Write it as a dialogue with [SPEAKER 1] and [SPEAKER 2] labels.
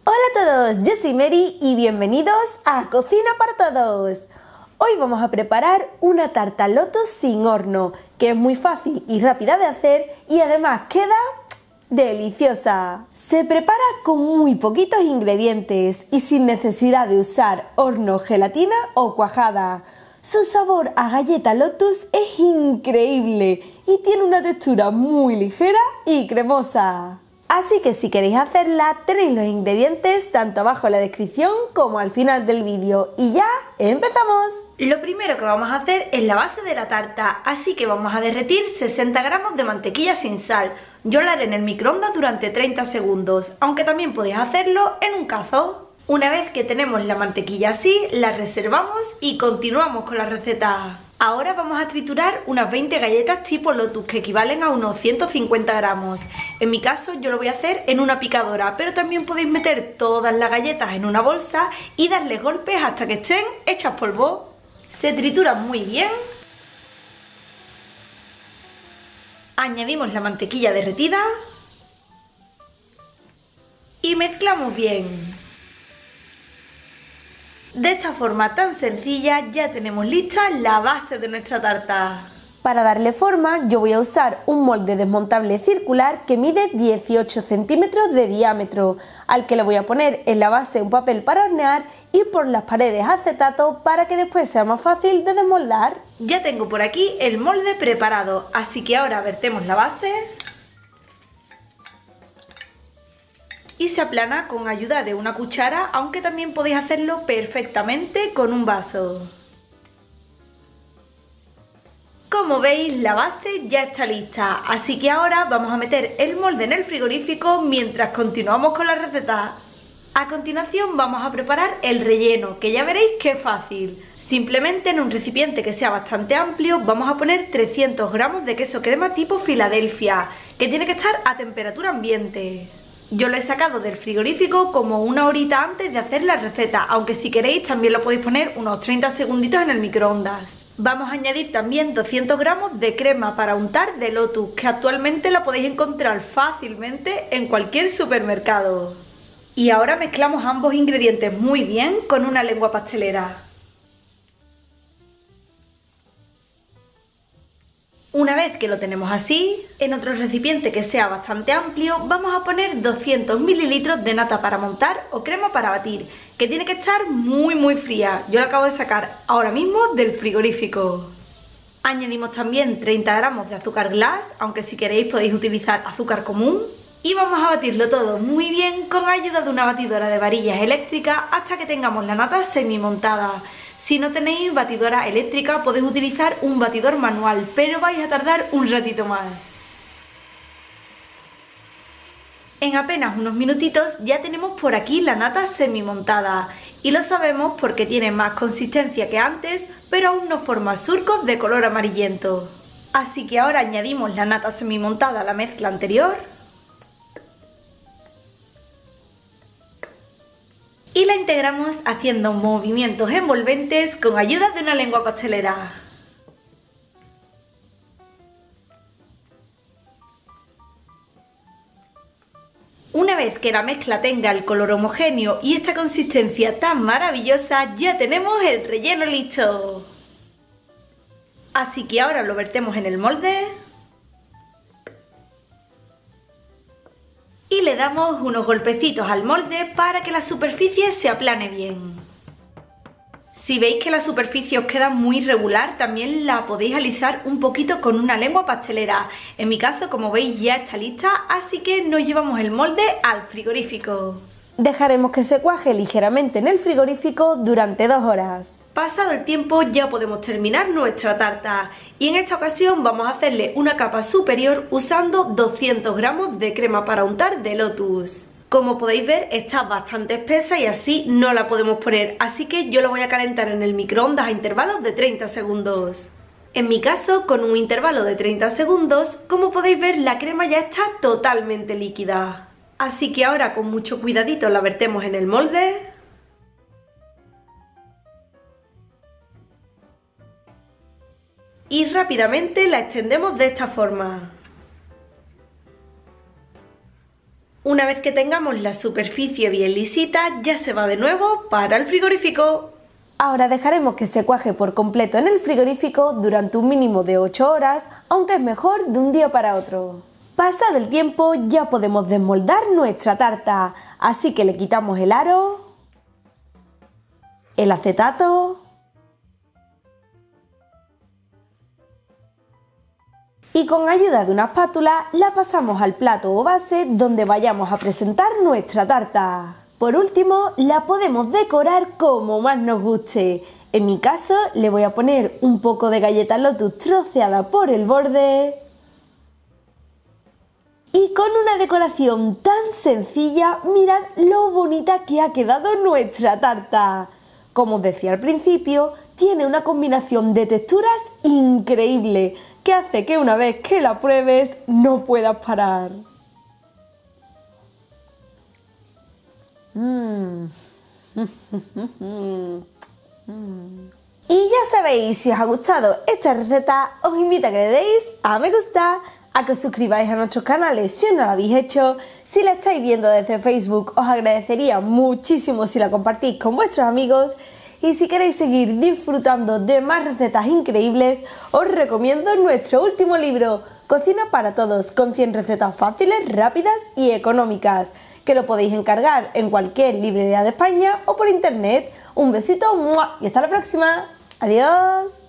[SPEAKER 1] Hola a todos, yo soy Mary y bienvenidos a Cocina para Todos. Hoy vamos a preparar una tarta Lotus sin horno, que es muy fácil y rápida de hacer y además queda deliciosa. Se prepara con muy poquitos ingredientes y sin necesidad de usar horno, gelatina o cuajada. Su sabor a galleta Lotus es increíble y tiene una textura muy ligera y cremosa. Así que si queréis hacerla, tenéis los ingredientes tanto abajo en la descripción como al final del vídeo. Y ya, ¡empezamos! Lo primero que vamos a hacer es la base de la tarta, así que vamos a derretir 60 gramos de mantequilla sin sal. Yo la haré en el microondas durante 30 segundos, aunque también podéis hacerlo en un cazo. Una vez que tenemos la mantequilla así, la reservamos y continuamos con la receta. Ahora vamos a triturar unas 20 galletas tipo Lotus, que equivalen a unos 150 gramos. En mi caso yo lo voy a hacer en una picadora, pero también podéis meter todas las galletas en una bolsa y darles golpes hasta que estén hechas polvo. Se trituran muy bien. Añadimos la mantequilla derretida y mezclamos bien. De esta forma tan sencilla ya tenemos lista la base de nuestra tarta. Para darle forma yo voy a usar un molde desmontable circular que mide 18 centímetros de diámetro, al que le voy a poner en la base un papel para hornear y por las paredes acetato para que después sea más fácil de desmoldar. Ya tengo por aquí el molde preparado, así que ahora vertemos la base y se aplana con ayuda de una cuchara, aunque también podéis hacerlo perfectamente con un vaso. Como veis, la base ya está lista, así que ahora vamos a meter el molde en el frigorífico mientras continuamos con la receta. A continuación vamos a preparar el relleno, que ya veréis que es fácil. Simplemente en un recipiente que sea bastante amplio vamos a poner 300 gramos de queso crema tipo Filadelfia, que tiene que estar a temperatura ambiente. Yo lo he sacado del frigorífico como una horita antes de hacer la receta, aunque si queréis también lo podéis poner unos 30 segunditos en el microondas. Vamos a añadir también 200 gramos de crema para untar de Lotus, que actualmente la podéis encontrar fácilmente en cualquier supermercado. Y ahora mezclamos ambos ingredientes muy bien con una lengua pastelera. Una vez que lo tenemos así, en otro recipiente que sea bastante amplio, vamos a poner 200 mililitros de nata para montar o crema para batir, que tiene que estar muy fría. Yo la acabo de sacar ahora mismo del frigorífico. Añadimos también 30 gramos de azúcar glass, aunque si queréis podéis utilizar azúcar común. Y vamos a batirlo todo muy bien con ayuda de una batidora de varillas eléctricas hasta que tengamos la nata semi montada. Si no tenéis batidora eléctrica podéis utilizar un batidor manual, pero vais a tardar un ratito más. En apenas unos minutitos ya tenemos por aquí la nata semi montada y lo sabemos porque tiene más consistencia que antes, pero aún no forma surcos de color amarillento. Así que ahora añadimos la nata semi montada a la mezcla anterior y la integramos haciendo movimientos envolventes con ayuda de una lengua pastelera. Una vez que la mezcla tenga el color homogéneo y esta consistencia tan maravillosa, ya tenemos el relleno listo. Así que ahora lo vertemos en el molde y le damos unos golpecitos al molde para que la superficie se aplane bien. Si veis que la superficie os queda muy irregular, también la podéis alisar un poquito con una lengua pastelera. En mi caso, como veis, ya está lista, así que nos llevamos el molde al frigorífico. Dejaremos que se cuaje ligeramente en el frigorífico durante 2 horas. Pasado el tiempo ya podemos terminar nuestra tarta y en esta ocasión vamos a hacerle una capa superior usando 200 gramos de crema para untar de Lotus. Como podéis ver está bastante espesa y así no la podemos poner, así que yo lo voy a calentar en el microondas a intervalos de 30 segundos. En mi caso, con un intervalo de 30 segundos, como podéis ver la crema ya está totalmente líquida. Así que ahora con mucho cuidadito la vertemos en el molde y rápidamente la extendemos de esta forma. Una vez que tengamos la superficie bien lisita, ya se va de nuevo para el frigorífico. Ahora dejaremos que se cuaje por completo en el frigorífico durante un mínimo de 8 horas, aunque es mejor de un día para otro. Pasado el tiempo ya podemos desmoldar nuestra tarta, así que le quitamos el aro, el acetato y con ayuda de una espátula la pasamos al plato o base donde vayamos a presentar nuestra tarta. Por último, la podemos decorar como más nos guste. En mi caso, le voy a poner un poco de galleta Lotus troceada por el borde. Y con una decoración tan sencilla, mirad lo bonita que ha quedado nuestra tarta. Como os decía al principio, tiene una combinación de texturas increíble, que hace que una vez que la pruebes no puedas parar. Y ya sabéis, si os ha gustado esta receta, os invito a que le deis a me gusta, a que os suscribáis a nuestros canales si no lo habéis hecho. Si la estáis viendo desde Facebook, os agradecería muchísimo si la compartís con vuestros amigos. Y si queréis seguir disfrutando de más recetas increíbles, os recomiendo nuestro último libro, Cocina para Todos, con 100 recetas fáciles, rápidas y económicas, que lo podéis encargar en cualquier librería de España o por internet. Un besito ¡mua! Y hasta la próxima. ¡Adiós!